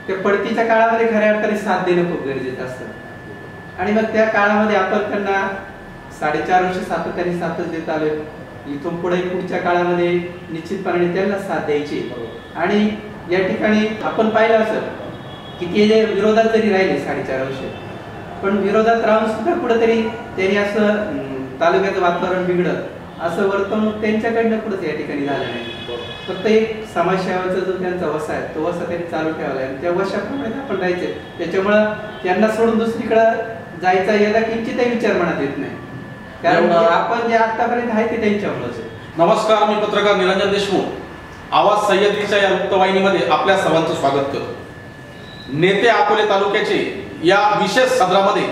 त्या पडतीच्या काळामध्ये खऱ्या अर्थाने साथ देणं खूप गरजेचं असतं. आणि मग त्या काळामध्ये आपण त्यांना 4.5 वर्ष सातत्याने साथच देत आलोय. इथून पुढे पुढच्या काळामध्ये निश्चितपणे त्यांना साथ द्यायची. आणि या ठिकाणी आपण पाहिलं असेल की ते विरोधात जरी राहिले 4.5 वर्ष, पण विरोधात राहून सुद्धा कुठेतरी त्यांनी असं तालुक्याचं वातावरण बिघडत असं वर्तणूक त्यांच्याकडनं कुठंच या ठिकाणी झालं नाही. फक्त एक समाजसेवाचा जो त्यांचा वसा आहे तो वसा त्यांनी चालू ठेवला आहे. त्या वशाप्रमाणे आपण राहायचे. त्याच्यामुळं त्यांना सोडून दुसरीकडं जायचा याला किंचितही विचार मनात येत नाही. कारण आपण जे आतापर्यंत आहे ते त्यांच्यामुळेच. नमस्कार, मी पत्रकार निरंजन देशमुख. आवाज सह्याद्रीच्या या वृत्तवाहिनीमध्ये आपल्या सर्वांचं स्वागत करतो. नेते अकोले तालुक्याचे या विशेष सदरामध्ये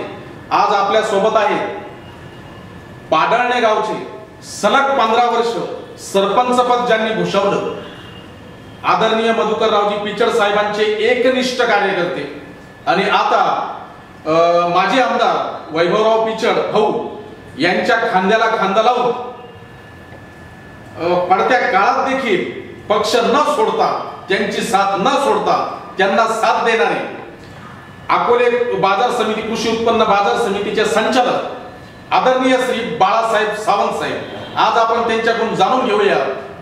आज आपल्या सोबत आहेत पाडळणे गावचे सलग 15 वर्ष सरपंच पद ज्यांनी भूषवलं आदरणीय मधुकररावजी पिचड साहेबांचे एकनिष्ठ कार्यकर्ते आणि आता माजी आमदार वैभवराव पिचड भाऊ यांच्या खांद्याला खांदा लावून पडत्या काळात देखील पक्ष न सोडता, त्यांची साथ न सोडता त्यांना साथ देणारे अकोले बाजार समिती कृषी उत्पन्न बाजार समितीचे संचालक आदरणीय श्री बाळासाहेब सावंत साहेब, आज आपण त्यांच्याकडून जाणून घेऊया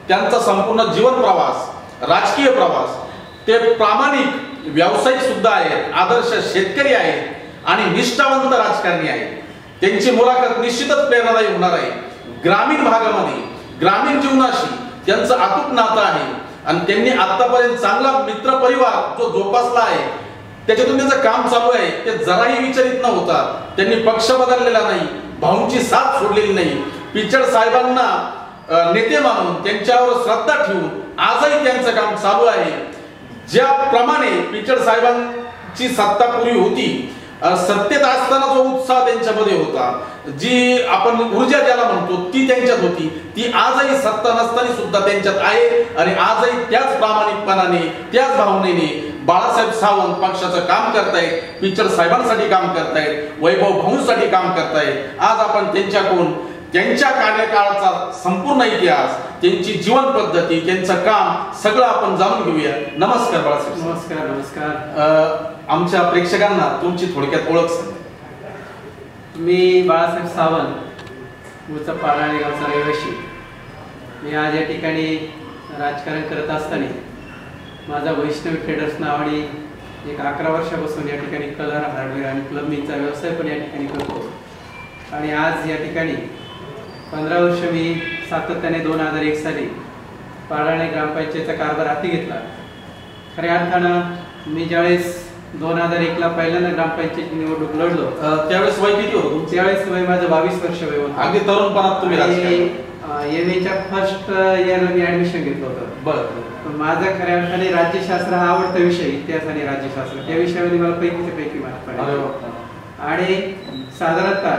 त्यांचा संपूर्ण जीवन प्रवास, राजकीय प्रवास. ते प्रामाणिक व्यावसायिक सुद्धा आहेत, आदर्श शेतकरी आहेत आणि निष्ठावंत राजकारणी आहेत. त्यांची मुलाखत निश्चितच प्रेरणादायी होणार आहे. ग्रामीण भागामध्ये ग्रामीण जीवनाशी त्यांचं अतूट नातं आहे आणि त्यांनी आतापर्यंत चांगला मित्र परिवार जो जोपासला आहे, त्याच्यातून त्यांचं काम चालू आहे. ते जराही विचलित न होता त्यांनी पक्ष बदललेला नाही, भाऊंची साथ सोडलेली नाही. पिचड साहेबांना नेते मानून त्यांच्यावर श्रद्धा ठेवून आजही त्यांचं काम चालू आहे. ज्याप्रमाणे पिचड साहेबांची सत्ता पूर्वी होती, सत्तेत असताना जो उत्साह त्यांच्यामध्ये होता, जी आपण ऊर्जा ज्याला म्हणतो ती त्यांच्यात होती, ती आजही सत्ता नसताना सुद्धा त्यांच्यात आहे. आणि आजही त्याच प्रामाणिकपणाने, त्याच भावनेने बाळासाहेब सावंत पक्षाचं काम करतायत, पिचड साहेबांसाठी काम करतायत, वैभव भाऊंसाठी काम करतायत. आज आपण त्यांच्याकडून त्यांच्या कार्यकाळाचा संपूर्ण इतिहास, त्यांची जीवन पद्धती, त्यांचं काम सगळं आपण जाणून घेऊया. नमस्कार बाळासाहेब. नमस्कार. नमस्कार. आमच्या प्रेक्षकांना तुमची थोडक्यात ओळख सांगा. मी बाळासाहेब सावंत, मूळचा पाडळणे गावचा रहिवासी. मी आज या ठिकाणी राजकारण करत असताना माझा वैष्णवी ट्रेडर्स नावाने एक 11 वर्षापासून या ठिकाणी कलर, हार्डवेअर आणि प्लंबिंगचा व्यवसाय पण या ठिकाणी करतो. आणि आज या ठिकाणी 15 वर्ष मी सातत्याने 2001 साली पाडळणे ग्रामपंचायतीचा कारभार हाती घेतला. खऱ्या अर्थानं मी ज्यावेळेस 2001ला पहिल्यांदा ग्रामपंचायती निवडणूक लढलो त्यावेळेस वय किती होतं? त्यावेळेस वय माझं 22 वर्ष वय होतं. अगदी तरुणपणात तुम्ही एमएच्या फर्स्ट इयरला मी ऍडमिशन घेतलं होतं. बरं. माझा खऱ्या अर्थाने राज्यशास्त्र हा आवडता विषय, इतिहास आणि राज्यशास्त्र. त्या विषयामध्ये मला पैकी मार्क पडले. आणि साधारणतः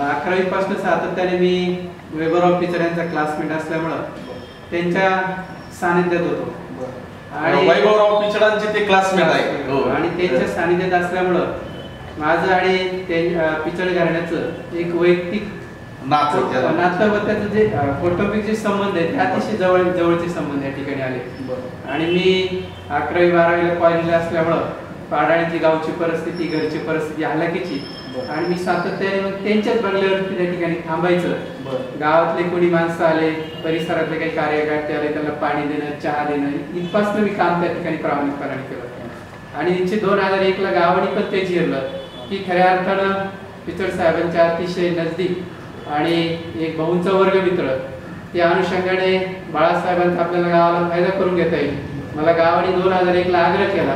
11वी पासून सातत्याने मी वैभवराव पिचड यांचा क्लासमेट असल्यामुळं त्यांच्या सानिध्यात होतो. आणि वैभवराव पिचडांचे ते क्लासमेट आहे आणि त्यांच्या सानिध्यात असल्यामुळं माझं आणि पिचड घराण्याचं एक वैयक्तिक नातं व त्याचं जे कौटुंबिक जे संबंध आहे ते अतिशय जवळचे संबंध या ठिकाणी आले. आणि मी 11वी 12वीला कॉलेजला असल्यामुळं पाडळण्याची गावची परिस्थिती, घरची परिस्थिती हलाखीची, आणि मी सातत्याने मग त्यांच्याच बंगल्यावरती त्या ठिकाणी थांबायचं. गावातले कोणी माणसं आले, परिसरातले काही कार्यकर्ते आले, त्यांना पाणी देणं, चहा देणं, इथपासून मी काम त्या ठिकाणी प्रामाणिकपणाने केलं. आणि 2001ला गावाने पण ते जिरलं की खऱ्या अर्थानं पिचड साहेबांच्या अतिशय नजदीक आणि एक भाऊंचा वर्ग मित्र, त्या अनुषंगाने बाळासाहेबांचा आपल्याला गावाला फायदा करून घेता येईल. मला गावाने 2001ला आग्रह केला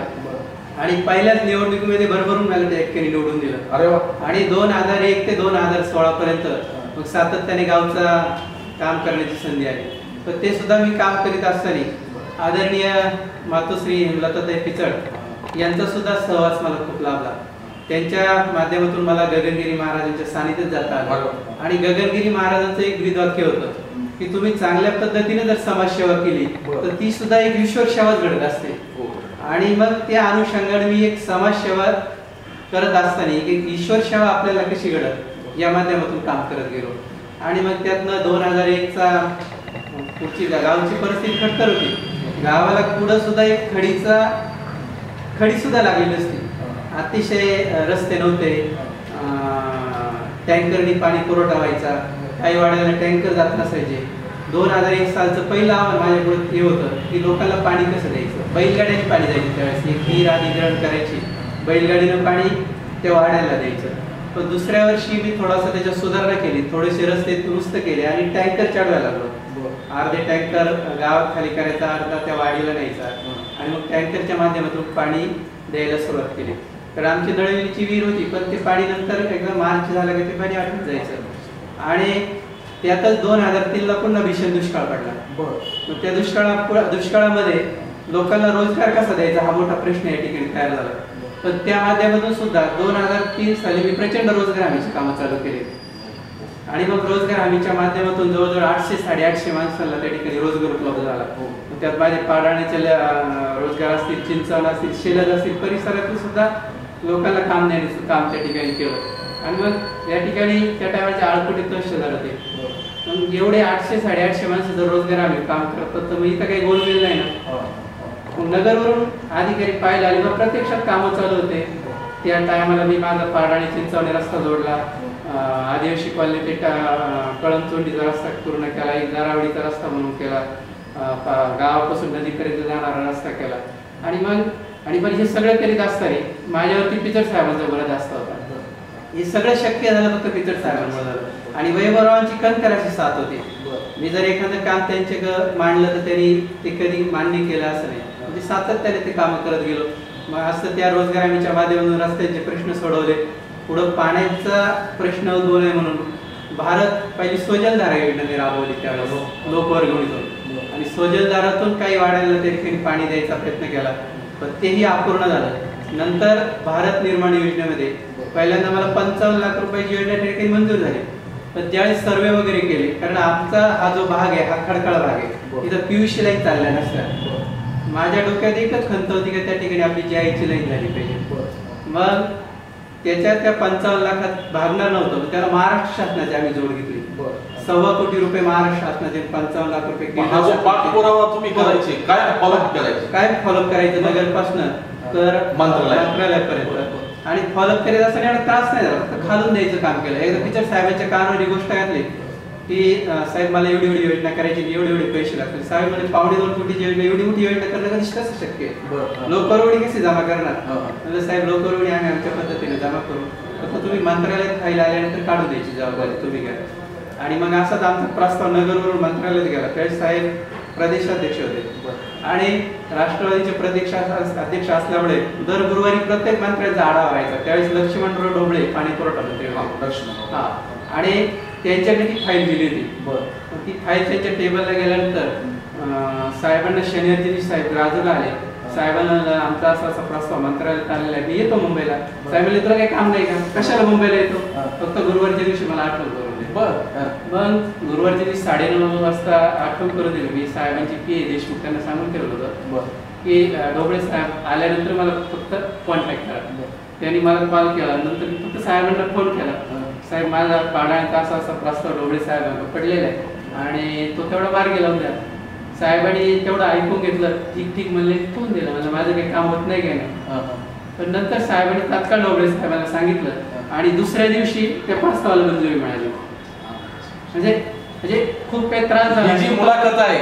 आणि पहिल्याच निवडणुकीमध्ये भरभरून मला त्या एक्केने निवडून दिलं. अरे वा. आणि 2001 ते 2016 पर्यंत मग सातत्याने गावचा काम करण्याची संधी आली. पण ते सुद्धा मी काम करीत असताना आदरणीय मातोश्री हेमलताताई पिचड यांचा सुद्धा सहवास मला खूप लाभला. त्यांच्या माध्यमातून मला गगनगिरी महाराजांच्या सानिध्यात जाता आलं. आणि गगनगिरी महाराजांचं एक ब्रीदवाक्य होतं की तुम्ही चांगल्या पद्धतीने जर समाजसेवा केली तर ती सुद्धा एक ईश्वर सेवाच घडत असते. आणि मग त्या अनुषंगाने मी एक समाजसेवा करत असताना एक ईश्वर सेवा आपल्याला कशी घडत या माध्यमातून काम करत गेलो. आणि मग त्यातनं 2001चा पुढची गावची परिस्थिती खडतर होती. गावाला पुढं सुद्धा एक खडीचा खडी सुद्धा लागली नसती. अतिशय रस्ते नव्हते, टँकरनी पाणी पुरवठा व्हायचा, काही वाड्याला टँकर जात नसायचे. 2001 सालचं पहिलं आव्हान माझ्यापुढे हे होतं की लोकांना पाणी कसं द्यायचं. बैलगाड्याने पाणी द्यायचं. त्यावेळेस एक विहीर अधिग्रहण करायची, बैलगाडीनं पाणी त्या वाड्याला द्यायचं. पण दुसऱ्या वर्षी मी थोडासा त्याच्यात सुधारणा केली, थोडेसे रस्ते दुरुस्त केले आणि टँकर चढवायला लागलो. अर्धे टँकर गावात खाली करायचा, अर्धा त्या वाडीला न्यायचा आणि मग टँकरच्या माध्यमातून पाणी द्यायला सुरुवात केली. तर आमची नळवलीची विहीर होती, पण ते पाणी नंतर एकदा मार्च झाला की ते पाणी आटून जायचं. आणि त्यातच 2003ला पुन्हा भीषण दुष्काळ पडला. मग त्या दुष्काळामध्ये लोकांना रोजगार कसा द्यायचा हा मोठा प्रश्न या ठिकाणी तयार झाला. पण त्या माध्यमातून सुद्धा 2003 साली मी प्रचंड रोजगार हमीची कामं चालू केली आणि मग रोजगार हमीच्या माध्यमातून जवळजवळ 800-850 माणसांना त्या ठिकाणी रोजगार उपलब्ध झाला. त्यात माझे पाडाण्याचे रोजगार असतील, चिंचवण असतील, शेलद असतील, परिसरातील सुद्धा लोकांना काम देण्याचं काम त्या ठिकाणी केलं. आणि मग या ठिकाणी त्या टायमाचे आळकुटे तहसीलदार होते. मग एवढे 800-850 माणसं जर रोजगार आम्ही काम करतात तर मग इथं काही गोलमेल नाही ना. नगरवरून अधिकारी पाहायला आले, मग प्रत्यक्षात कामं चालू होते. त्या टायमाला मी माझा पाडाणे चिंचवणे रस्ता जोडला, आदिवासी कॉलनी ते कळमचोंडीचा रस्ता पूर्ण केला, एक दारावडीचा रस्ता म्हणून केला, गावापासून नदीपर्यंत जाणारा रस्ता केला. आणि पण हे सगळं करीत असताना माझ्यावरती पिचड साहेबांचा बरं जास्त होता. हे सगळं शक्य झालं फक्त पिचड साहेबांमुळे झालं. आणि वैभवरावांची कणकराची साथ होती. मी जर एखादं काम त्यांचे मांडलं तर त्यांनी ते कधी मान्य केलं असं नाही, म्हणजे सातत्याने ते कामं करत गेलो. मग असं त्या रोजगार हमीच्या माध्यमातून रस्त्यांचे प्रश्न सोडवले. पुढं पाण्याचा प्रश्न उद्भवू नये म्हणून भारत पहिली स्वजलधारा योजना राबवली त्यावेळेस लोकवर्गणीतून, आणि स्वजलधारातून काही वाड्यांना त्या ठिकाणी पाणी द्यायचा प्रयत्न केला, पण तेही अपूर्ण झालं. नंतर भारत निर्माण योजनेमध्ये पहिल्यांदा मला 55 लाख रुपयाची योजना त्या ठिकाणी मंजूर झाली. पण ज्यावेळेस सर्वे वगैरे केले, कारण आमचा हा जो भाग आहे हा खडकाळ भाग आहे, तिथं PVC लाईन चालल्या नसल्या, माझ्या डोक्यात एकच खंत होती की त्या ठिकाणी आपली GI ची लाईन झाली पाहिजे. मग त्याच्या त्या 55 लाखात भागणार नव्हतं, त्याला महाराष्ट्र शासनाची आम्ही जोड घेतली. 1.25 कोटी रुपये महाराष्ट्र शासनाचे, 55 लाख रुपये काय फॉलोअप करायचं नगरपासून तर मंत्रालयापर्यंत. आणि फॉलोअप करीत असताना एवढा त्रास नाही झाला, फक्त खालून द्यायचं काम केलं. एकदा पिचड साहेबांच्या कानावर ही गोष्ट घातली की साहेब मला एवढी योजना करायची, एवढे पैसे लागतील. साहेब म्हणजे 1.25 कोटीची योजना, एवढी मोठी योजना करणं कधी कसं शक्य आहे, लोकवर्गणी कशी जमा करणार. म्हणजे साहेब लोकवर्गणी आम्ही आमच्या पद्धतीने जमा करू, फक्त तुम्ही मंत्रालयात फाईल आल्यानंतर काढून द्यायची जबाबदारी तुम्ही घ्या. आणि मग असाच आमचा प्रस्ताव नगरवरून मंत्रालयात गेला. त्यावेळेस साहेब प्रदेशाध्यक्ष होते आणि राष्ट्रवादीचे प्रदेश अध्यक्ष असल्यामुळे दर गुरुवारी प्रत्येक मंत्र्यांचा आढावा व्हायचा. त्यावेळेस लक्ष्मणराव ढोबळे पाणी पुरवठा मंत्री, आणि त्यांच्याकडे ती फाईल दिली होती. ती फाईल त्यांच्या टेबलला गेल्यानंतर साहेबांना शनिवारी साहेब राजूला आले. साहेबांना आमचा असा असा प्रस्ताव मंत्रालयात आलेला आहे, मी येतो मुंबईला. साहेबांना तुला काही काम नाही का, कशाला मुंबईला येतो, फक्त गुरुवारच्या दिवशी मला आठवण करून दे. मग गुरुवारच्या दिवशी 9:30 वाजता आठवण करून दिली. मी साहेबांची PA देशमुख त्यांना सांगून ठेवलं होतं की ढोबळे साहेब आल्यानंतर मला फक्त कॉन्टॅक्ट करा. त्यांनी मला कॉल केला, नंतर मी फक्त साहेबांना फोन केला, साहेब माझा पाडाण्याचा असा असा प्रस्ताव ढोबळे साहेबांना पडलेला आहे आणि तो तेवढा मार्गी लावून द्या. साहेबांनी तेवढं ऐकून घेतलं, ठीक ठीक म्हणले, फोन दिला. म्हणजे माझं काही काम होत नाही काय नाही. पण नंतर साहेबांनी तात्काळ ढोबळे साहेबांना सांगितलं आणि दुसऱ्या दिवशी त्या प्रस्तावाला मंजुरी मिळाली. म्हणजे खूप काही त्रास झाला. ही जी मुलाखत आहे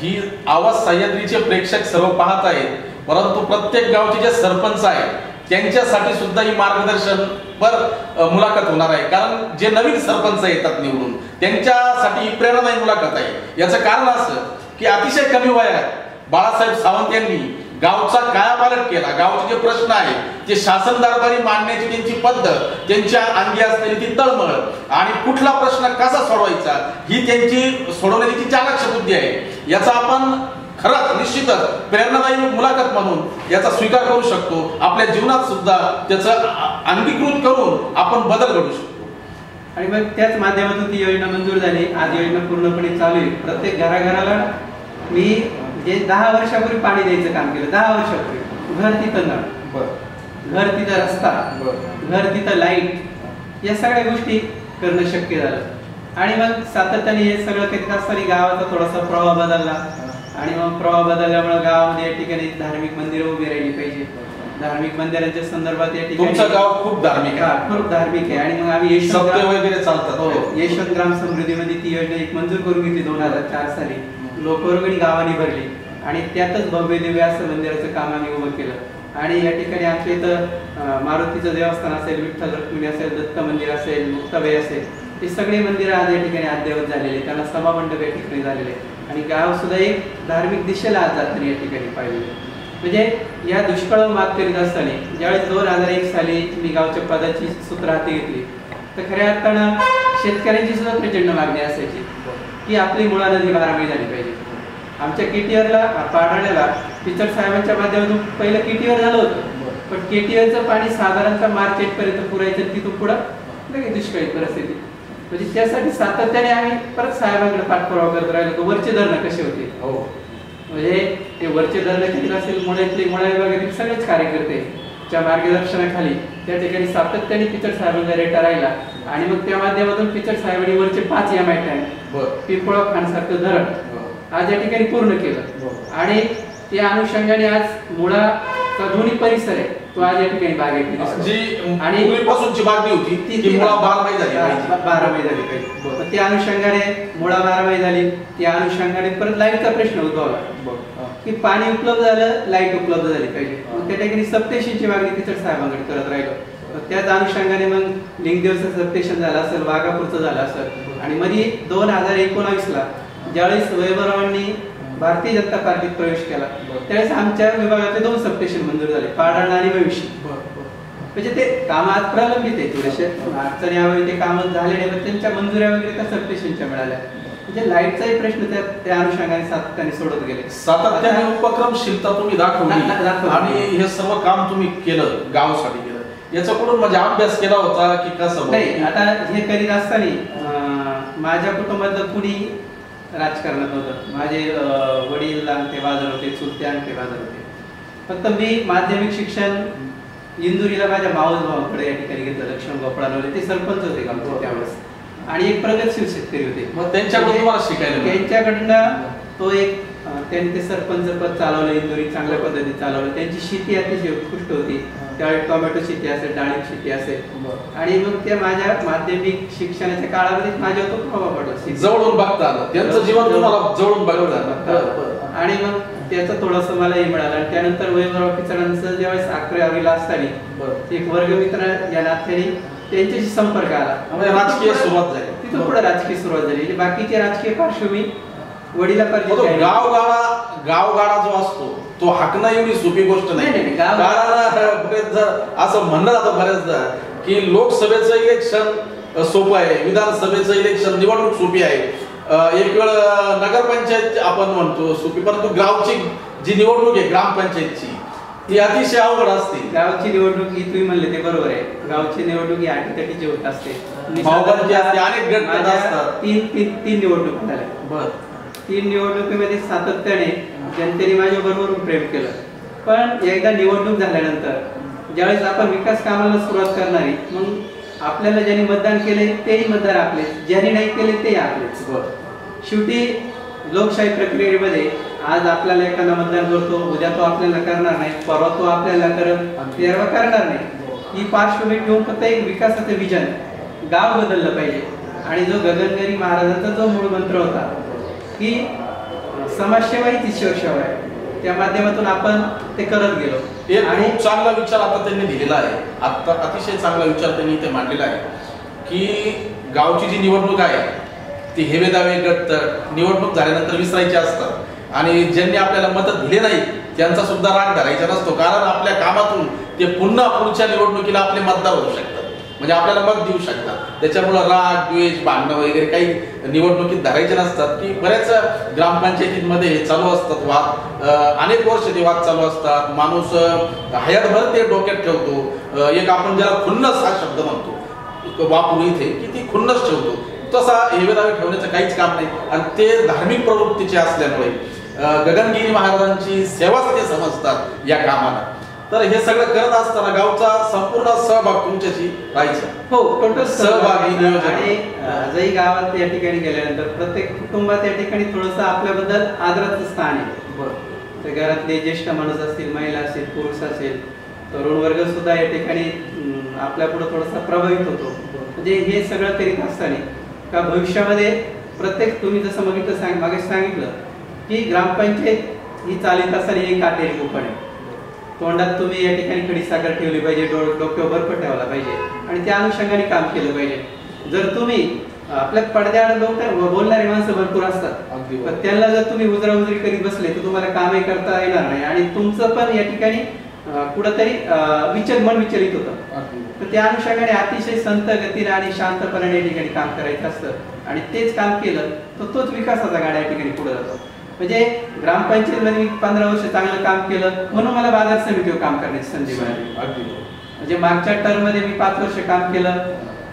ही आवाज सह्याद्रीचे प्रेक्षक सर्व पाहत आहेत, परंतु प्रत्येक गावचे जे सरपंच आहेत त्यांच्यासाठी सुद्धा ही मार्गदर्शन मुलाखत होणार आहे. कारण जे नवीन सरपंच येतात निवडून त्यांच्यासाठी ही प्रेरणादायी मुलाखत आहे. याचं कारण असं की अतिशय कमी वयात बाळासाहेब सावंत यांनी गावचा कायापालट केला. गावचे जे प्रश्न आहेत जे शासन दरबारी मांडण्याची त्यांची पद्धत, त्यांच्या अंगी असलेली ती तळमळ आणि कुठला प्रश्न कसा सोडवायचा ही त्यांची सोडवण्याची चालाक्ष बुद्धी आहे. याचा आपण खरंच निश्चितच प्रेरणादायी मुलाखत म्हणून याचा स्वीकार करू शकतो. आपल्या जीवनात सुद्धा त्याचं अंगीकृत करून आपण बदल घडू शकतो. आणि मग त्याच माध्यमातून ती योजना मंजूर झाली. आज योजना पूर्णपणे चालू आहे. प्रत्येक घराघराला मी जे 10 वर्षापूर्वी पाणी द्यायचं काम केलं, 10 वर्षापूर्वी घर तिथं नळ, घर तिथं रस्ता, घर तिथं लाईट, या सगळ्या गोष्टी करणं शक्य झालं. आणि मग सातत्याने हे सगळं करीत असताना गावाचा थोडासा प्रवाह बदलला. आणि मग प्रवाह बदलल्यामुळे गावामध्ये या ठिकाणी धार्मिक मंदिरं उभी राहिली पाहिजे. धार्मिक मंदिरांच्या संदर्भात या ठिकाणी तुमचं गाव खूप धार्मिक आहे. खूप धार्मिक आहे. आणि मग आम्ही सप्ते वगैरे चालतात. हो, यशवंत ग्राम समृद्धीमध्ये ती योजना एक मंजूर करून घेतली 2004 साली. लोकवर्गणी गावाने भरली आणि त्यातच भव्य दिव्य असं मंदिराचं काम आम्ही उभं केलं. आणि या ठिकाणी आमच्या इथं मारुतीचं देवस्थान असेल, विठ्ठल रुक्मिणी असेल, दत्त मंदिर असेल, मुक्ताबाई असेल, हे सगळे मंदिरं आज या ठिकाणी अद्ययावत झालेले, त्यांना सभामंडप या ठिकाणी झालेले आणि गाव सुद्धा एक धार्मिक दिशेला आज जाताना या ठिकाणी पाहिजे. म्हणजे या दुष्काळावर मात करीत असताना ज्यावेळेस 2001 साली मी गावच्या पदाची सूत्र हाती घेतली तर खऱ्या अर्थानं शेतकऱ्यांची सुद्धा प्रचंड मागणी असायची की आपली मुळा नदी 12 महिने झाली पाहिजे. आमच्या केटीआरला पाडाळ्याला पिचड साहेबांच्या माध्यमातून पहिलं केटीआर झालं होतं, पण केटीआरचं पाणी साधारणतः मार्च 8 पर्यंत पुरायचं, तिथून पुढं लगेच दुष्काळी परिस्थिती. म्हणजे त्यासाठी सातत्याने आम्ही परत साहेबांकडे पाठपुरावा करत राहिलो की वरचे धरणं कसे होते. म्हणजे ते वरचे धरणं किती असेल, मुळा विभागातील सगळेच कार्यकर्ते च्या मार्गदर्शनाखाली त्या ठिकाणी सातत्याने पिचड साहेबांचा रेटा राहिला आणि मग त्या माध्यमातून पिचड साहेबांनी वरचे 5 MI टँक पिंपळा खानसारखं धरण आज या ठिकाणी पूर्ण केलं. आणि त्या अनुषंगाने आज मुळाचा दोन्ही परिसर आहे तो आज या ठिकाणी बागेत आणि पूर्वीपासूनची मागणी होती ती मुळा 12 महिने झाली पाहिजे. त्या अनुषंगाने मुळा 12 महिने झाली. त्या अनुषंगाने परत लाईटचा प्रश्न उद्भवला की पाणी उपलब्ध झालं, लाईट उपलब्ध झाली पाहिजे. त्या ठिकाणी सबस्टेशनची मागणी पिचड साहेबांकडे करत राहिलो. त्याच अनुषंगाने मग लिंगदेवचं सबस्टेशन झालं असेल, वाघापूरचं झालं असेल. आणि मध्ये 2019ला ज्यावेळेस वैभवरावांनी भारतीय जनता पार्टीत प्रवेश केला त्यावेळेस आमच्या विभागातले 2 सबस्टेशन मंजूर झाले, पाडाळा आणि भविष्य. म्हणजे ते काम आज प्रलंबित आहे, थोडेसे अडचणी यावेळी ते काम झाले नाही, पण त्यांच्या मंजुऱ्या वगैरे त्या सबस्टेशनच्या मिळाल्या. म्हणजे लाईटचाही प्रश्न त्या अनुषंगाने सातत्याने सोडत गेले. सातत्याने उपक्रमशीलता तुम्ही दाखवली आणि हे सर्व काम तुम्ही केलं, गावासाठी केलं. याच्याकडून म्हणजे अभ्यास केला होता की कसं? नाही, आता हे करीत असताना माझ्या कुटुंबातलं कुणी राजकारणात होतं. माझे वडील अंगठे बाजार होते, चुलते अंगठे बाजार होते. फक्त मी माध्यमिक शिक्षण इंदुरीला माझ्या मावस भावाकडे या ठिकाणी घेतलं. लक्ष्मण गोपाळानवले ते सरपंच होते गावचे त्यावेळेस आणि एक प्रगतशील शेतकरी होते. मग त्यांच्याकडून तुम्हाला शिकायला? त्यांच्याकडनं तो एक त्यांनी ते सरपंच पद चालवलं, इंदुरी चांगल्या पद्धतीने चालवलं. त्यांची शेती अतिशय उत्कृष्ट होती. त्यावेळी टोमॅटो शेती असेल, डाळिंब शेती असेल. आणि मग त्या माझ्या माध्यमिक शिक्षणाच्या काळामध्ये माझ्यावर तो प्रभाव पडला. जवळून बघता आलं त्यांचं जीवन, तुम्हाला जवळून बघता. आणि मग त्याचं थोडंसं मलाही मिळालं. आणि त्यानंतर वैभवराव पिचडांचं ज्यावेळेस 11वीला असताना एक वर्गमित्र या नात्याने त्यांच्याशी संपर्क आला, राजकीय सुरुवात झाली. तिथून पुढे राजकीय सुरुवात झाली. बाकीची राजकीय पार्श्वभूमी वडिला गावगाडा जो असतो तो हाकणं एवढी सोपी गोष्ट नाही. असं म्हणणं जातं बऱ्याचदा की लोकसभेचं इलेक्शन सोपं आहे, विधानसभेचं इलेक्शन निवडणूक सोपी आहे, एक वेळ नगरपंचायत आपण म्हणतो सोपी, परंतु गावची जी निवडणूक आहे ग्रामपंचायतची ती अतिशय अवघड असते. गावची निवडणूक ही तुम्ही म्हणले ते बरोबर आहे. गावची निवडणूक ही अटीतटीची होत असते, अनेक गट असतात. तीन निवडणूक झाल्या. बर, 3 निवडणुकीमध्ये सातत्याने जनतेने माझ्या बरोबर प्रेम केलं. पण एकदा निवडणूक झाल्यानंतर ज्यावेळेस आपण विकास कामाला सुरुवात करणारी, मग आपल्याला ज्यांनी मतदान केले तेही मतदार आपलेच, ज्यांनी नाही केले ते आपलेच. शेवटी लोकशाही प्रक्रियेमध्ये आज आपल्याला एखादा मतदान करतो, उद्या तो आपल्याला करणार नाही, परवा तो आपल्याला तेव्हा करणार नाही. ही पार्श्वभूमी ठेवून फक्त एक विकासाचं विजन, गाव बदललं पाहिजे. आणि जो गगनगिरी महाराजांचा जो मूळ मंत्र होता की समाजसेवा ही ईश्वरसेवा आहे, त्या माध्यमातून आपण ते करत गेलो. आणि चांगला विचार आता त्यांनी दिलेला आहे. आता अतिशय चांगला विचार त्यांनी इथे मांडलेला आहे की गावची जी निवडणूक आहे ती हेवे दावे गट निवडणूक झाल्यानंतर विसरायची असतात आणि ज्यांनी आपल्याला मत दिले नाही त्यांचा सुद्धा राग धरायचा नसतो, कारण आपल्या कामातून ते पुन्हा पुढच्या निवडणुकीला आपले मतदार होऊ शकतात, म्हणजे आपल्याला मत देऊ शकतात. त्याच्यामुळे राग, द्वेष, भांडणं वगैरे काही निवडणुकीत धरायचे नसतात. की बऱ्याच ग्रामपंचायतीमध्ये चालू असतात वाद, अनेक वर्ष ते वाद चालू असतात. माणूस हयातभर ते डोक्यात ठेवतो. एक आपण ज्याला खुन्नस हा शब्द म्हणतो वापरू इथे, की ती खुन्नस ठेवतो. तसा हेवेदावे ठेवण्याचं काहीच काम नाही. आणि ते धार्मिक प्रवृत्तीचे असल्यामुळे गगनगिरी महाराजांची सेवाच ते समजतात या कामाला. तर हे सगळं करत असताना गावचा संपूर्ण सहभाग तुमच्याशी राहायचा. हो, टोटल सहभागी नियोजन. आणि आजही गावात या ठिकाणी गेल्यानंतर प्रत्येक कुटुंबात या ठिकाणी थोडंसं आपल्याबद्दल आदराचं स्थान आहे. तर घरातले ज्येष्ठ माणूस असतील, महिला असतील, पुरुष असेल, तरुण वर्ग सुद्धा या ठिकाणी आपल्या पुढे थोडासा प्रभावित होतो. म्हणजे हे सगळं करीत असताना का भविष्यामध्ये प्रत्येक, तुम्ही जसं मागे सांगितलं की ग्रामपंचायत ही चालित असताना एक काटेरी कुपण आहे. तोंडात तुम्ही या ठिकाणी खडीसाखर ठेवली पाहिजे, डोक्यावर बर्फ ठेवला पाहिजे आणि त्या अनुषंगाने काम केलं पाहिजे. जर तुम्ही आपल्या पडद्याआड बोलणारी माणसं भरपूर असतात, पण त्यांना जर तुम्ही उजराउजरी करीत बसले तर तुम्हाला कामही करता येणार नाही आणि तुमचं पण या ठिकाणी कुठंतरी मन विचलित होतं. तर त्या अनुषंगाने अतिशय संत गतीने आणि शांतपणाने या ठिकाणी काम करायचं असतं आणि तेच काम केलं तर तोच विकासाचा गाडा या ठिकाणी पुढे जातो. म्हणजे ग्रामपंचायतीमध्ये मी 15 वर्ष चांगलं काम केलं म्हणून मला बाजार समितीवर काम करण्याची संधी मिळाली. म्हणजे मागच्या टर्म मध्ये मी 5 वर्ष काम केलं.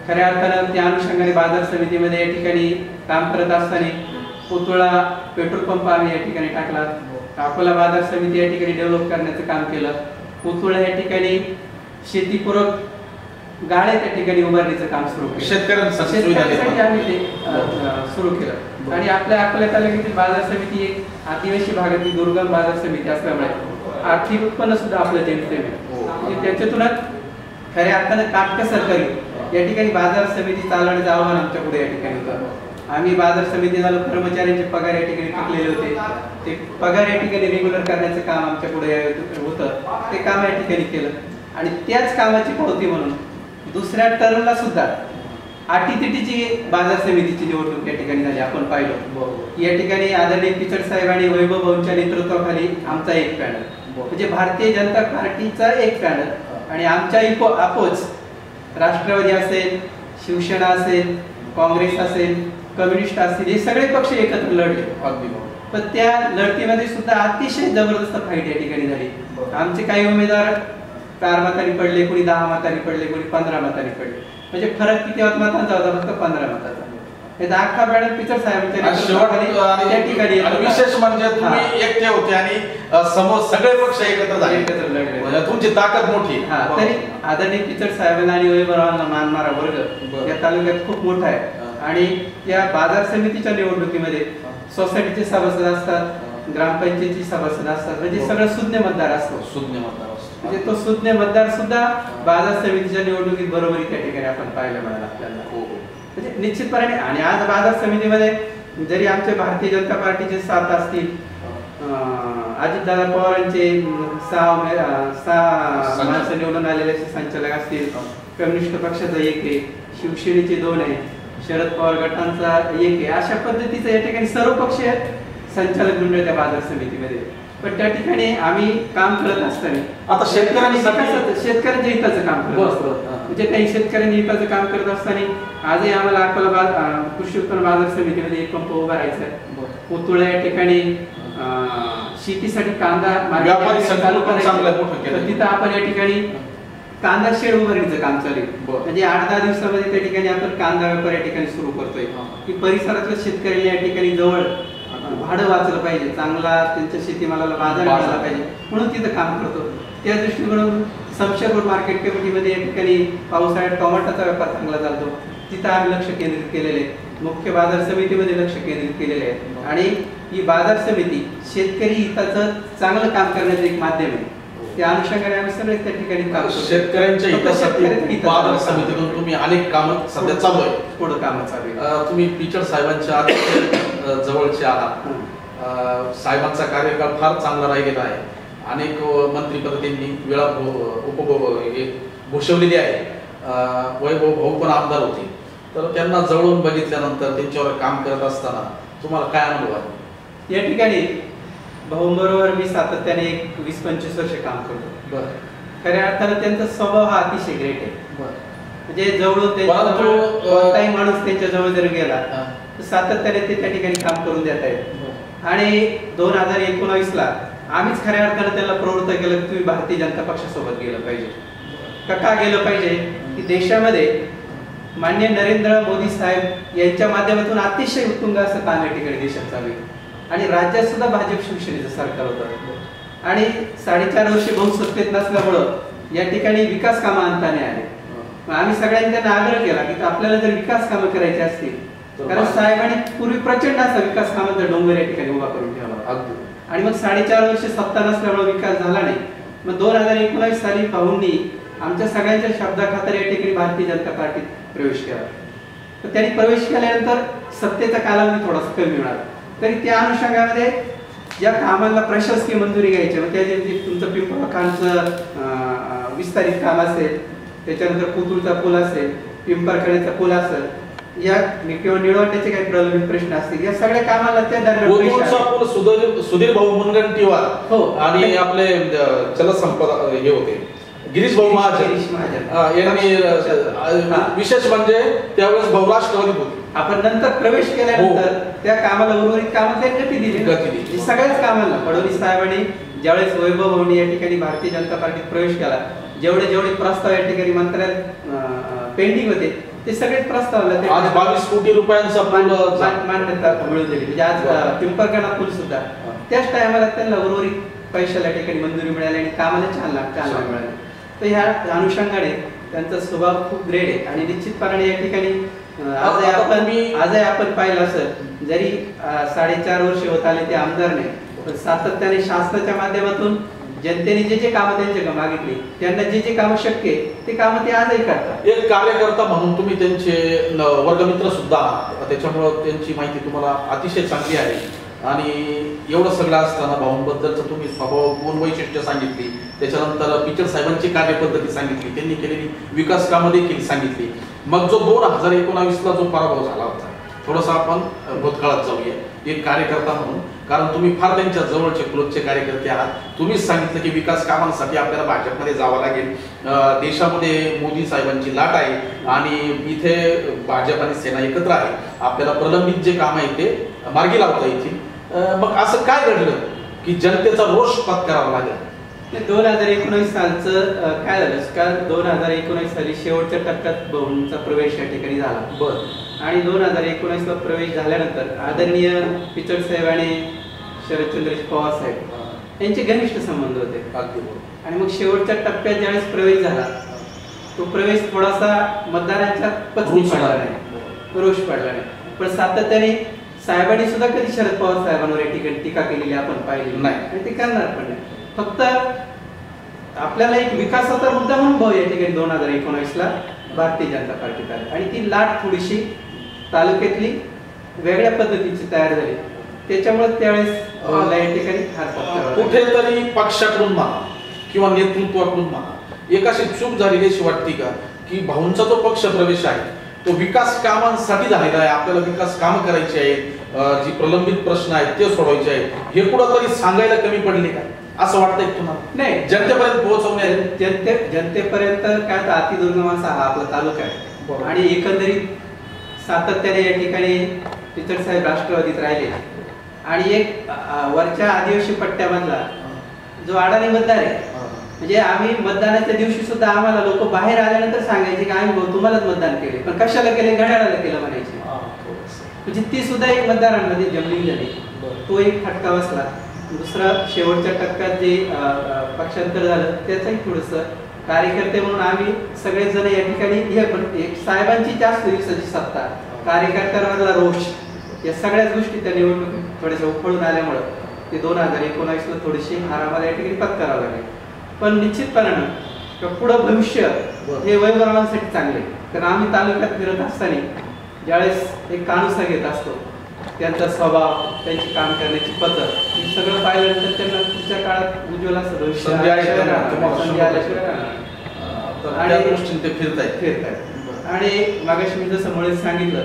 खऱ्या अर्थानं त्या अनुषंगाने बाजार समितीमध्ये या ठिकाणी काम करत असताना पुतळा पेट्रोल पंप आम्ही या ठिकाणी टाकला. अकोला बाजार समिती या ठिकाणी डेव्हलप करण्याचं काम केलं. पुतळा या ठिकाणी शेतीपूरक गाड्या त्या ठिकाणी उभारण्याचं काम सुरू केलं. शेतकऱ्यांसाठी आम्ही ते सुरू केलं. आणि आपल्या अकोला तालुक्यातील बाजार समिती एक आदिवासी भागातील दुर्गम बाजार समिती असल्यामुळे आर्थिक उत्पन्न सुद्धा आपलं जेमतेम आहे. म्हणजे त्याच्यातूनच खऱ्या अर्थानं काटक सरकारी या ठिकाणी बाजार समिती चालवण्याचं आव्हान आमच्या पुढे या ठिकाणी होतं. आम्ही बाजार समिती झालो, कर्मचाऱ्यांचे पगार या ठिकाणी थकलेले होते. ते पगार या ठिकाणी रेग्युलर करण्याचं काम आमच्या पुढे होतं. ते काम या ठिकाणी केलं आणि त्याच कामाची पावती म्हणून दुसऱ्या टर्मला सुद्धा आटीतिटीची बाजार समितीची निवडणूक या ठिकाणी झाली. आपण पाहिलं या ठिकाणी आदरणीय पिचड साहेब आणि वैभव भाऊंच्या नेतृत्वाखाली आमचा एक पॅनल, म्हणजे भारतीय जनता पार्टीचा एक पॅनल आणि आमच्या अपोज राष्ट्रवादी असेल, शिवसेना असेल, काँग्रेस असेल, कम्युनिस्ट असतील, हे सगळे पक्ष एकत्र लढले. पण त्या लढतीमध्ये सुद्धा अतिशय जबरदस्त फाईट या ठिकाणी झाली. आमचे काही उमेदवार 4 मतांनी पडले, कोणी 10 मतांनी पडले, कोणी 15 मतांनी पडले. म्हणजे फरक किती मतांचा होता? फक्त 15 मतांचा. अख्खा पॅनल पिचड साहेबांच्या त्या ठिकाणी विशेष म्हणजे तुम्ही एकटे होते आणि समोर सगळे पक्ष एकत्र झाले, एकत्र लढले. तुमची ताकद मोठी. तरी आदरणीय पिचड साहेबांना आणि वैभवांना मानणारा वर्ग या तालुक्यात खूप मोठा आहे. आणि या बाजार समितीच्या निवडणुकीमध्ये सोसायटीचे सभासद असतात, ग्रामपंचायतीचे सभासद असतात, म्हणजे सगळं सुज्ञ मतदार असतो. म्हणजे तो सुज्ञ मतदार सुद्धा बाजार समितीच्या निवडणुकीत बरोबरी त्या ठिकाणी आपण पाहायला मिळाला आपल्याला. म्हणजे निश्चितपणे. आणि आज बाजार समितीमध्ये जरी आमचे भारतीय जनता पार्टीचे 7 असतील, अजितदादा पवारांचे 6 माणसं निवडून आलेले संचालक असतील, कम्युनिस्ट पक्षाचा 1 आहे, शिवसेनेचे 2 आहे, शरद पवार गटांचा 1 आहे, अशा पद्धतीचं या ठिकाणी सर्व पक्षीय संचालक मंडळ त्या बाजार समितीमध्ये. पण त्या ठिकाणी आम्ही काम करत असताना आता शेतकऱ्यांच्या हिताचं काम करत असतो. म्हणजे काही शेतकऱ्यांच्या हिताचं काम करत असताना आजही आम्हाला अकोला कृषी उत्पन्न बाजार समितीमध्ये एक पंप उभा राहायचा आहे. पुतळा या ठिकाणी शेतीसाठी कांदा चालू करायचं, तिथं आपण या ठिकाणी कांदा शेड उभारणीचं काम चालू आहे. म्हणजे 8-10 दिवसामध्ये त्या ठिकाणी आपण कांदा व्यापार या ठिकाणी सुरू करतोय की परिसरातल्या शेतकऱ्यांना या ठिकाणी जवळ भाडं वाचलं पाहिजे, चांगला त्यांच्या शेतीमालाला बाजार मिळाला पाहिजे म्हणून तिथं काम करतो. त्या दृष्टीकोनातून समशेरपूर मार्केट कमिटीमध्ये या ठिकाणी पावसाळ्यात टोमॅटोचा व्यापार चांगला चालतो, तिथं आम्ही लक्ष केंद्रित केलेले आहे. मुख्य बाजार समितीमध्ये लक्ष केंद्रित केलेले आहे. आणि ही बाजार समिती शेतकरी हिताचं चांगलं काम करण्याचं एक माध्यम आहे. त्या अनुषंगाने आम्ही सगळे त्या ठिकाणी काम करतो. शेतकऱ्यांच्या हितासाठी बाजार समितीतून तुम्ही अनेक कामं सध्या चालू आहे, पुढे कामं चालू आहे. तुम्ही पिचड साहेबांच्या जवळचे आहात. साहेबांचा कार्यकाळ फार चांगला राहिलेला आहे. अनेक मंत्रिपद त्यांनी वेळा भूषवलेली आहे. वैभव भाऊ पण आमदार होते, तर त्यांना जवळून बघितल्यानंतर त्यांच्यावर काम करत असताना तुम्हाला काय अनुभव आहे? या ठिकाणी भाऊंबरोबर मी सातत्याने 20-25 वर्ष काम करतो. खऱ्या अर्थानं त्यांचा स्वभाव हा अतिशय ग्रेट आहे. म्हणजे जवळून कोणताही माणूस त्यांच्या जवळ जर गेला तर सातत्याने ते त्या ठिकाणी काम करून देत आहेत. आणि 2019ला आम्हीच खऱ्या अर्थानं त्याला प्रवृत्त केलं की तुम्ही भारतीय जनता पक्षासोबत गेलं पाहिजे. का गेलं पाहिजे की देशामध्ये माननीय नरेंद्र मोदी साहेब यांच्या माध्यमातून अतिशय उत्तुंग असं काम या ठिकाणी देशात चालू आहे. आणि राज्यात सुद्धा भाजप शिवसेनेचं सरकार होतं. आणि 4.5 वर्ष भाऊ सत्तेत नसल्यामुळं या ठिकाणी विकास कामं आणता नाही आले. आम्ही सगळ्यांनी त्यांना आग्रह केला की आपल्याला जर विकास कामं करायची असतील, कारण साहेबांनी पूर्वी प्रचंड असा विकास कामांचा डोंगर या ठिकाणी उभा करून ठेवला आणि मग 4.5 वर्ष सत्ता नसल्यामुळे विकास झाला नाही. मग 2019 साली भाऊंनी आमच्या सगळ्यांच्या शब्दाखातर या ठिकाणी भारतीय जनता पार्टीत प्रवेश केला. तर त्यांनी प्रवेश केल्यानंतर सत्तेचा कालावधी थोडासा कमी मिळाला, तरी त्या अनुषंगामध्ये या कामाला प्रशासकीय मंजुरी घ्यायची, मग त्या तुमचं पिंपळखानचं विस्तारित काम असेल, त्याच्यानंतर पुतूरचा पूल असेल, पिंपळखाण्याचा पूल असेल, या किंवा निळवंड्याचे काही प्रलंबित प्रश्न असतील, या सगळ्या कामाला त्या दरम्यान सुधीर भाऊ मुनगंटीवार हो आणि आपले जलसंपदा हे होते गिरीश भाऊ महाजन यांनी विशेष म्हणजे त्यावेळेस बहुराष्ट्रवादी होती. आपण नंतर प्रवेश केल्यानंतर त्या कामाला उर्वरित कामाला गती दिली. सगळ्याच कामाला फडणवीस साहेबांनी ज्यावेळेस वैभव भाऊंनी या ठिकाणी भारतीय जनता पार्टीत प्रवेश केला, जेवढे प्रस्ताव या ठिकाणी मंत्रालयात पेंडिंग होते ते सगळेच प्रस्ताव आज 22 कोटी रुपयांचा मान्यता मिळून दिली. म्हणजे आज पिंपळखाना पूल सुद्धा त्याच टायमाला त्यांना उर्वरित पैशाला या ठिकाणी मंजुरी मिळाली आणि कामाला चालना मिळाली. तर ह्या अनुषंगाने त्यांचा स्वभाव खूप ग्रेट आहे आणि निश्चितपणाने या ठिकाणी आजही आपण पाहिलं असेल, जरी 4.5 वर्ष होत आले ते आमदार नाही, पण सातत्याने शासनाच्या माध्यमातून जनतेने जे कामं त्यांच्या मागितली, त्यांना जे कामं शक्य आहे ते कामं ते आजही करतात. एक कार्यकर्ता म्हणून तुम्ही त्यांचे वर्गमित्र सुद्धा आहात, त्याच्यामुळं त्यांची माहिती तुम्हाला अतिशय चांगली आहे. आणि एवढं सगळं असताना भाऊंबद्दलचं तुम्ही स्वभाव गुण वैशिष्ट्य सांगितली, त्याच्यानंतर पिचड साहेबांची कार्यपद्धती सांगितली, त्यांनी केलेली विकास कामं देखील सांगितली. मग जो 2019ला जो पराभव झाला होता, थोडंसं आपण भूतकाळात जाऊया एक कार्यकर्ता म्हणून, कारण तुम्ही फार त्यांच्या जवळचे क्लोजचे कार्यकर्ते आहात. तुम्हीच सांगितलं की विकास कामांसाठी आपल्याला भाजपमध्ये जावं लागेल, देशामध्ये मोदी साहेबांची लाट आहे आणि इथे भाजप आणि सेना एकत्र आहे, आपल्याला प्रलंबित जे काम आहे ते मार्गी लावता येतील. मग असं काय घडलं की जनतेचा रोष पत्करावा लागेल? 2019 सालचं काय झालं का, 2019 साली शेवटच्या टप्प्यात भाऊंचा प्रवेश या ठिकाणी झाला आणि 2019ला प्रवेश झाल्यानंतर आदरणीय पिचड साहेब आणि शरदचंद्र पवार साहेब यांचे घनिष्ठ संबंध होते. आणि मग शेवटच्या टप्प्यात ज्यावेळेस प्रवेश झाला, तो प्रवेश थोडासा मतदारांच्या पत्नी पडला नाही, रोष पडला नाही. पण सातत्याने साहेबांनी सुद्धा कधी शरद पवार साहेबांवर या ठिकाणी टीका केलेली आपण पाहिली नाही आणि ते करणार पण नाही. फक्त आपल्याला एक विकासाचा मुद्दा म्हणून भाऊ या ठिकाणी 2019ला भारतीय जनता पार्टीत आली आणि ती लाट थोडीशी तालुक्यातली वेगळ्या पद्धतीची तयार झाली. त्याच्यामुळे त्यावेळेस या ठिकाणी कुठेतरी पक्षाकडून म्हणा किंवा नेतृत्वाकडून म्हणा एक अशी चूक झालेली अशी वाटते का की भाऊंचा जो पक्ष प्रवेश आहे तो विकास कामांसाठी झालेला आहे, आपल्याला विकास कामं करायची आहेत, जी प्रलंबित प्रश्न आहेत ते सोडवायचे आहेत, हे कुठंतरी सांगायला कमी पडले का असं वाटतंय तुम्हाला? नाही, जनतेपर्यंत पोहोचवण्या जनतेपर्यंत काय अतिदुर्गम असा हा आपला तालुका आहे आणि एकंदरीत सातत्याने या ठिकाणी पिचड साहेब राष्ट्रवादीत राहिले आणि एक वरच्या आदिवासी पट्ट्यामधला जो अडाणी मतदार आहे, म्हणजे आम्ही मतदानाच्या दिवशी सुद्धा आम्हाला लोक बाहेर आल्यानंतर सांगायचे की आम्ही तुम्हालाच मतदान केले, पण कशाला केले, घड्याळाला केलं म्हणायचे. म्हणजे ती सुद्धा एक मतदारांमध्ये जमली झाली, तो एक फटका बसला. दुसरं शेवटच्या टप्प्यात जे पक्षांतर झालं त्याचंही थोडंसं कार्यकर्ते म्हणून आम्ही सगळेच जण या ठिकाणी हे पण साहेबांची जास्त दिवसाची सत्ता, कार्यकर्त्यांमधला रोष, या सगळ्याच गोष्टी त्या निवडणुकीत थोड्याशा उफळून आल्यामुळं ते 2019ला थोडीशी आरामाला या ठिकाणी पत्करावं लागेल. पण निश्चितपणानं पुढं भविष्य हे वैभवांसाठी चांगले, कारण आम्ही तालुक्यात फिरत असताना ज्यावेळेस एक कानुसा घेत असतो, त्यांचा स्वभाव, त्यांची काम करण्याची पद्धत, हे सगळं पाहिल्यानंतर त्यांना पुढच्या काळात उज्ज्वल असं भविष्य फिरतायत. आणि मागाशी मी जसं मुळे सांगितलं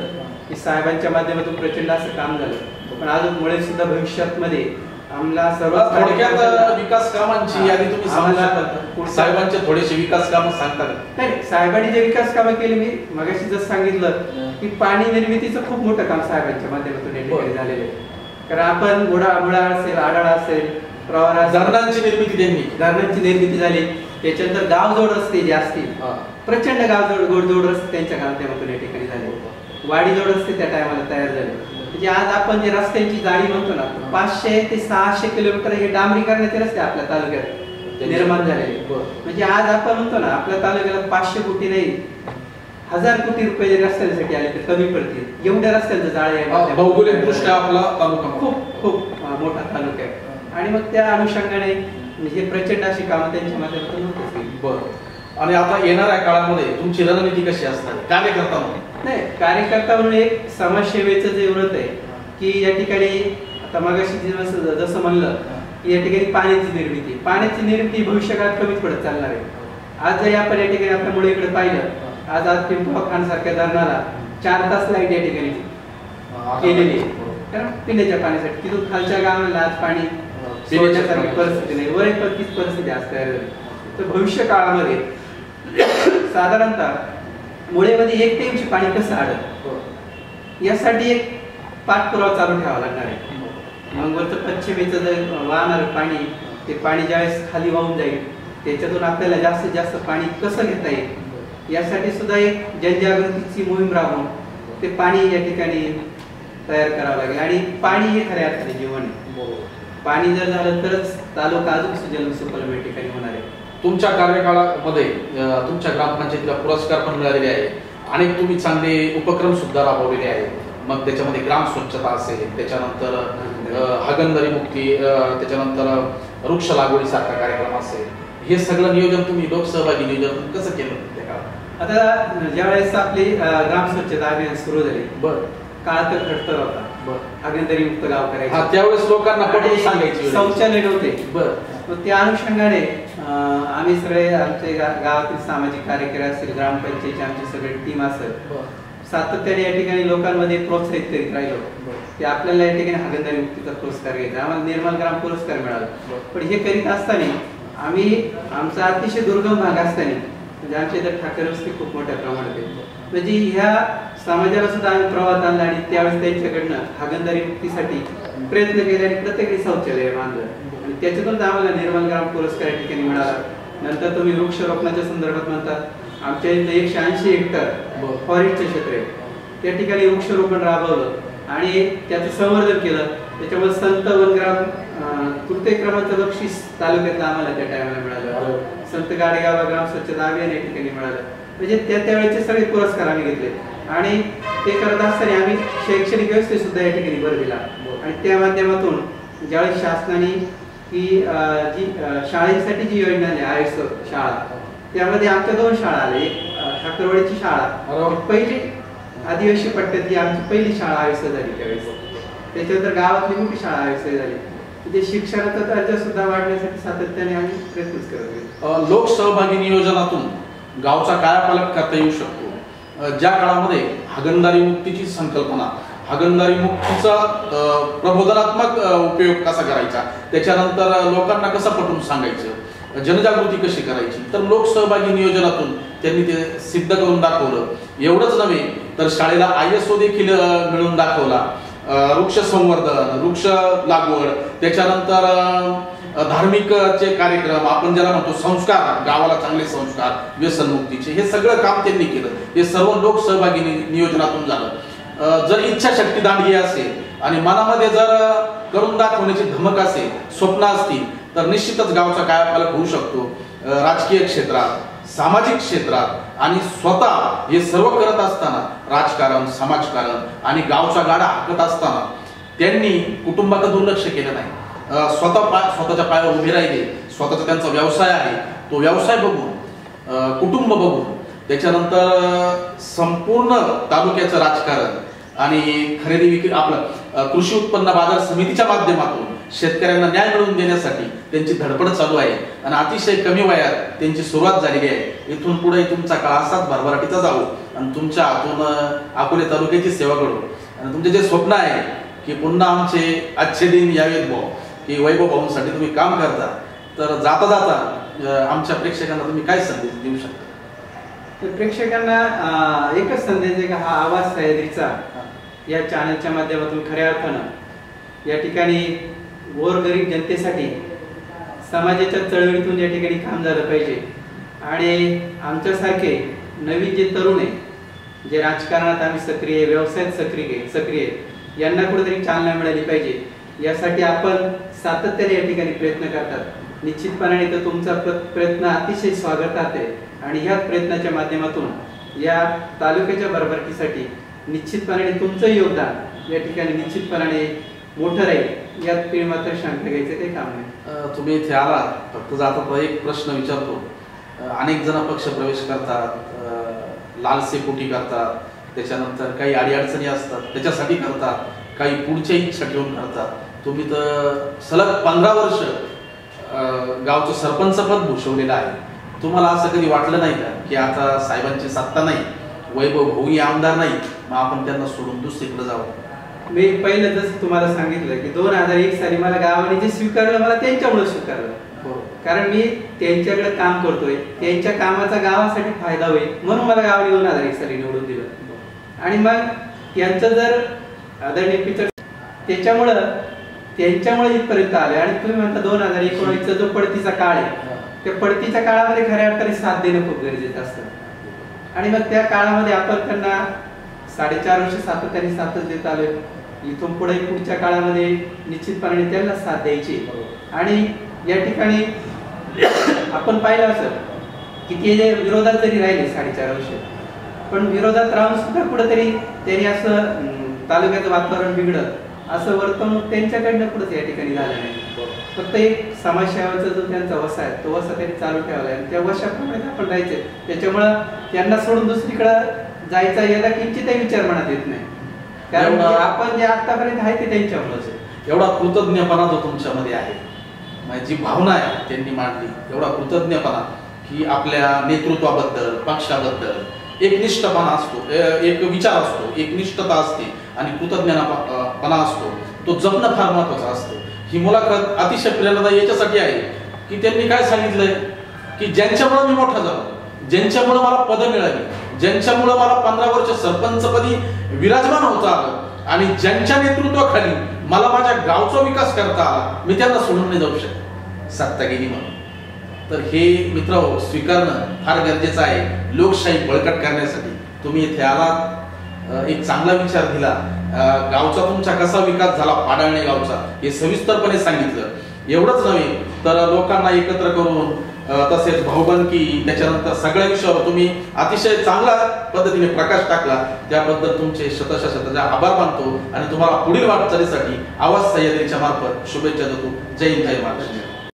की साहेबांच्या माध्यमातून प्रचंड असं काम झालं, पण अजून मुळे सुद्धा भविष्यात मध्ये आम्हाला सर्व थोडक्यात विकास कामांची यादी तुम्ही सांगता, साहेबांचे थोडेसे विकास काम सांगतात? नाही, साहेबांनी जे विकास कामं केली मी मगाशी जसं सांगितलं की पाणी निर्मितीचं खूप मोठं काम साहेबांच्या माध्यमातून या ठिकाणी झालेलं आहे. कारण आपण मुळा असेल, आडाळा असेल, प्रवारा, धरणांची निर्मिती झाली. त्याच्यानंतर गावजोड रस्ते जे असतील, प्रचंड गावजोड गोडजोड रस्ते त्यांच्या माध्यमातून या ठिकाणी झाले. वाडीजोड रस्ते त्या टायमाला तयार झाले. म्हणजे आज आपण जे रस्त्यांची जाडी म्हणतो ना 500 ते 600 किलोमीटर हे डांबरीकरणाचे रस्ते आपल्या तालुक्यात निर्माण झालेले. म्हणजे आज आपण म्हणतो ना आपल्या तालुक्याला 500 कोटी नाही 1000 कोटी रुपये रस्त्यांसाठी आले तर कमी पडतील एवढ्या रस्त्यांचं जाळे आहे. भौगोलिक दृष्ट्या आपला तालुका खूप खूप मोठा तालुका आहे आणि मग त्या अनुषंगाने हे प्रचंड अशी कामं त्यांच्या माध्यमातून होत असतील. बरं. आणि आता येणाऱ्या काळामध्ये तुमची रणनीती कशी असणार कार्यकर्ता म्हणून? नाही, कार्यकर्ता म्हणून एक समाजसेवेचं जे व्रत आहे की या ठिकाणी आता मगाशी जसं म्हणलं की या ठिकाणी पाण्याची निर्मिती भविष्यकाळात कमीच पडत चालणार आहे. आज जरी आपण या ठिकाणी आपल्या मुळेकडे पाहिलं आज पिंपळगाव खान सारख्या धरणाला 4 तास लाईट या ठिकाणी केलेली आहे कारण पिण्याच्या पाण्यासाठी. तिथून खालच्या गावाला आज पाणी पिण्याच्यासारखी परिस्थिती नाही वर एक तीच परिस्थिती असते. तर भविष्य काळामध्ये साधारणतः मुळेमध्ये 1 टीएमसी पाणी कसं आढळत यासाठी एक पाठपुरावा चालू ठेवावा लागणार आहे. मग वरचं पश्चिमेचं जे वाहणारं पाणी ते पाणी ज्यावेळेस खाली वाहून जाईल त्याच्यातून आपल्याला जास्तीत जास्त पाणी कसं घेता येईल यासाठी सुद्धा एक जनजागृतीची मोहीम राबवून ते पाणी या ठिकाणी तयार करावं लागेल. आणि पाणी हे खऱ्या अर्थाने जीवन आहे. पाणी जर झालं तरच तालुका अजून सुजल सुफल या ठिकाणी होणार आहे. तुमच्या कार्यकाळामध्ये तुमच्या ग्रामपंचायतीला पुरस्कार पण मिळालेले आहे. अनेक तुम्ही चांगले उपक्रम सुद्धा राबवलेले आहेत. मग त्याच्यामध्ये ग्राम स्वच्छता असेल त्याच्यानंतर हागणदारी मुक्ती त्याच्यानंतर वृक्ष लागवडीसारखा कार्यक्रम असेल हे सगळं नियोजन तुम्ही लोकसहभागी नियोजन कसं केलं त्या काळात? आता ज्यावेळेस आपली ग्राम स्वच्छता अभियान सुरू झाली काळ तर खडतर होता. हागणदारी मुक्त गाव करायचं त्यावेळेस लोकांना पटवून सांगायची शौचालय नव्हते. त्या अनुषंगाने आम्ही सगळे आमचे गावातील सामाजिक कार्यकर्ते असतील ग्रामपंचायतीची आमची सगळी टीम असेल सातत्याने या ठिकाणी लोकांमध्ये प्रोत्साहित करीत राहिलो की आपल्याला या ठिकाणी हागणदारी मुक्तीचा पुरस्कार घ्यायचा. आम्हाला निर्मल ग्राम पुरस्कार मिळाला. पण हे करीत असताना आम्ही आमचा अतिशय दुर्गम भाग असताना म्हणजे आमच्या इथे ठाकर वस्ती खूप मोठ्या प्रमाणात आहे. म्हणजे ह्या समाजाला सुद्धा आम्ही प्रवाहात आणला आणि त्यावेळेस त्यांच्याकडनं हागणदारी मुक्तीसाठी प्रयत्न केले आणि प्रत्येक शौचालय बांधलं आणि त्याच्यातून आम्हाला निर्मल ग्राम पुरस्कार या ठिकाणी मिळाला. नंतर तुम्ही वृक्षारोपणाच्या संदर्भात म्हणतात आमच्या इथे 180 हेक्टर फॉरेस्टचे क्षेत्र आहे त्या ठिकाणी वृक्षारोपण राबवलं आणि त्याचं संवर्धन केलं. त्याच्यामुळे संत वनग्राम तृतीय क्रमांकाचं बक्षीस तालुक्यातलं आम्हाला त्या टायमाला मिळालं. संत गाडेगाव ग्राम स्वच्छता अभियान या ठिकाणी मिळालं. म्हणजे त्यावेळेचे सगळे पुरस्कार आम्ही घेतले आणि ते करत असताना आम्ही शैक्षणिक व्यवस्थेत सुद्धा या ठिकाणी भर दिला आणि त्या माध्यमातून ज्यावेळेस शासनाने ही जी शाळेसाठी जी योजना आहे आयुष शाळा त्यामध्ये आमच्या 2 शाळा आल्या. एक ठाकरवाडीची शाळा पहिली आदिवासी पट्ट्यातली आमची पहिली शाळा आयुष्य झाली त्यावेळेस. त्याच्यानंतर गावातली मोठी शाळा आयुष्य झाली. म्हणजे शिक्षणाचा दर्जा सुद्धा वाढण्यासाठी सातत्याने आम्ही प्रयत्नच करत. लोकसहभागी नियोजनातून गावचा कायापालट करता येऊ शकतो. ज्या काळामध्ये हागणदारी मुक्तीची संकल्पना हागणदारी मुक्तीचा प्रबोधनात्मक उपयोग कसा करायचा त्याच्यानंतर लोकांना कसं पटवून सांगायचं जनजागृती कशी करायची तर लोकसहभागी नियोजनातून त्यांनी ते सिद्ध करून दाखवलं. एवढंच नव्हे तर शाळेला ISO देखील मिळवून दाखवला. वृक्ष संवर्धन वृक्ष लागवड त्याच्यानंतर धार्मिकचे कार्यक्रम आपण ज्याला म्हणतो संस्कार गावाला चांगले संस्कार व्यसनमुक्तीचे हे सगळं काम त्यांनी केलं. हे सर्व लोकसहभागी नियोजनातून झालं. जर इच्छाशक्ती दांडगी असेल आणि मनामध्ये जर करून दाखवण्याची धमक असेल स्वप्न असतील तर निश्चितच गावचा कायापालट होऊ शकतो. राजकीय क्षेत्रात सामाजिक क्षेत्रात आणि स्वतः हे सर्व करत असताना राजकारण समाजकारण आणि गावचा गाडा हाकत असताना त्यांनी कुटुंबाकडे दुर्लक्ष केलं नाही. स्वतःच्या पायावर उभे राहिले. स्वतःचा त्यांचा व्यवसाय आहे तो व्यवसाय बघून कुटुंब बघून त्याच्यानंतर संपूर्ण तालुक्याचं राजकारण आणि खरेदी विक्री आपलं कृषी उत्पन्न बाजार समितीच्या माध्यमातून शेतकऱ्यांना न्याय मिळवून देण्यासाठी त्यांची धडपड चालू आहे आणि अतिशय कमी वयात त्यांची सुरुवात झालेली आहे. इथून पुढे तुमचा काळ असाच भरभराटीचा जाऊ आणि तुमच्या हातून अकोले तालुक्याची सेवा करू आणि तुमचे जे स्वप्न आहे की पुन्हा आमचे आजचे दिन यावेत भाऊ की वैभव भाऊंसाठी तुम्ही काम करता तर जाता जाता आमच्या प्रेक्षकांना तुम्ही काय संदेश देऊ शकता? तर प्रेक्षकांना एकच संदेश आहे की हा आवाज सह्याद्रीचा या चॅनलच्या माध्यमातून खऱ्या अर्थानं या ठिकाणी गोरगरीब जनतेसाठी समाजाच्या चळवळीतून या ठिकाणी काम झालं पाहिजे आणि आमच्यासारखे नवीन जे तरुण आहे जे राजकारणात आम्ही सक्रिय व्यवसायात सक्रिय यांना कुठेतरी चालना मिळाली पाहिजे यासाठी आपण सातत्याने या ठिकाणी प्रयत्न करतात। निश्चितपणाने तर तुमचा प्रयत्न अतिशय स्वागतार्ह आहे आणि ह्याच प्रयत्नाच्या माध्यमातून या तालुक्याच्या भरभराटीसाठी निश्चितपणाने तुमचं योगदान या ठिकाणी निश्चितपणाने मोठं राहील यात तीळ मात्र शंका घ्यायचं काही काम नाही। तुम्ही इथे आला फक्त जाता एक प्रश्न विचारतो, अनेक जण पक्ष प्रवेश करतात, लालसेपोटी करतात, त्याच्यानंतर काही अडीअडचणी असतात त्याच्यासाठी करतात, काही पुढच्या इच्छा ठेवून करतात। तुम्ही तर सलग 15 वर्ष गावचं सरपंच पद भूषवलेलं आहे। तुम्हाला असं कधी वाटलं नाही का की आता साहेबांची सत्ता नाही, वैभव भाऊही आमदार नाही, मग आपण त्यांना सोडून दुसरीकडे जावं? मी पहिलं जसं तुम्हाला सांगितलं की 2001 साली मला गावाने जे स्वीकारलं मला त्यांच्यामुळे स्वीकारलं, कारण मी त्यांच्याकडे काम करतोय, त्यांच्या कामाचा गावासाठी फायदा होईल म्हणून मला गावाने 2001 साली निवडून दिलं। आणि मग त्यांचं जर आदरणीय पिचड त्यांच्यामुळे इथपर्यंत आले आणि तुम्ही म्हणता 2019चा जो पडतीचा काळ आहे त्या पडतीच्या काळामध्ये खऱ्या अर्थाने साथ देणं खूप गरजेचं असतं आणि मग त्या काळामध्ये आपण त्यांना 4.5 वर्ष सातत्याने साथच देत आलोय। इथून पुढे पुढच्या काळामध्ये निश्चितपणे त्यांना साथ द्यायची आणि या ठिकाणी आपण पाहिलं असेल की ते विरोधात जरी राहिले 4.5 वर्ष, पण विरोधात राहून सुद्धा कुठेतरी त्यांनी असं तालुक्याचं वातावरण बिघडत असं वर्तणूक त्यांच्याकडनं कुठंच या ठिकाणी झालं नाही। फक्त एक समाजसेवाचा जो त्यांचा वसा आहे तो वसा त्यांनी चालू ठेवला आणि त्या वशाप्रमाणे आपण राहायचे, त्याच्यामुळं त्यांना सोडून दुसरीकडे जायचा याला किंचितही विचार मनात येत नाही, कारण आपण जे आतापर्यंत आहे ते त्यांच्यामुळेच आहे। एवढा कृतज्ञपणा जो तुमच्यामध्ये आहे, जी भावना आहे त्यांनी मांडली, एवढा कृतज्ञपणा की आपल्या नेतृत्वाबद्दल पक्षाबद्दल एक निष्ठपणा असतो, एक विचार असतो, एक निष्ठता असते आणि कृतज्ञपणा असतो, तो जपणं फार महत्वाचं असतं। ही मुलाखत अतिशय प्रेरणादायी याच्यासाठी आहे की त्यांनी काय सांगितलंय की ज्यांच्यामुळे मी मोठा झालो, ज्यांच्यामुळे मला पद मिळाली, ज्यांच्यामुळे मला 15 वर्ष सरपंचपदी विराजमान होता आलं आणि ज्यांच्या नेतृत्वाखाली मला माझ्या गावचा विकास करता आला, मी त्यांना सोडून नाही जाऊ शकत सत्ता गेली म्हणून। तर हे मित्र स्वीकारणं फार गरजेचं आहे लोकशाही बळकट करण्यासाठी। तुम्ही इथे आलात, एक चांगला विचार दिला, गावचा तुमचा कसा विकास झाला पाडाळणे गावचा हे सविस्तरपणे सांगितलं। एवढंच नव्हे तर लोकांना एकत्र करून तसेच भाऊबंदकी त्याच्यानंतर सगळ्या विषयावर तुम्ही अतिशय चांगल्या पद्धतीने प्रकाश टाकला, त्याबद्दल तुमचे शतशः आभार मानतो आणि तुम्हाला पुढील वाटचालीसाठी आवाज सह्याद्रीच्या मार्फत शुभेच्छा देतो। जय हिंद, जय महाराष्ट्र।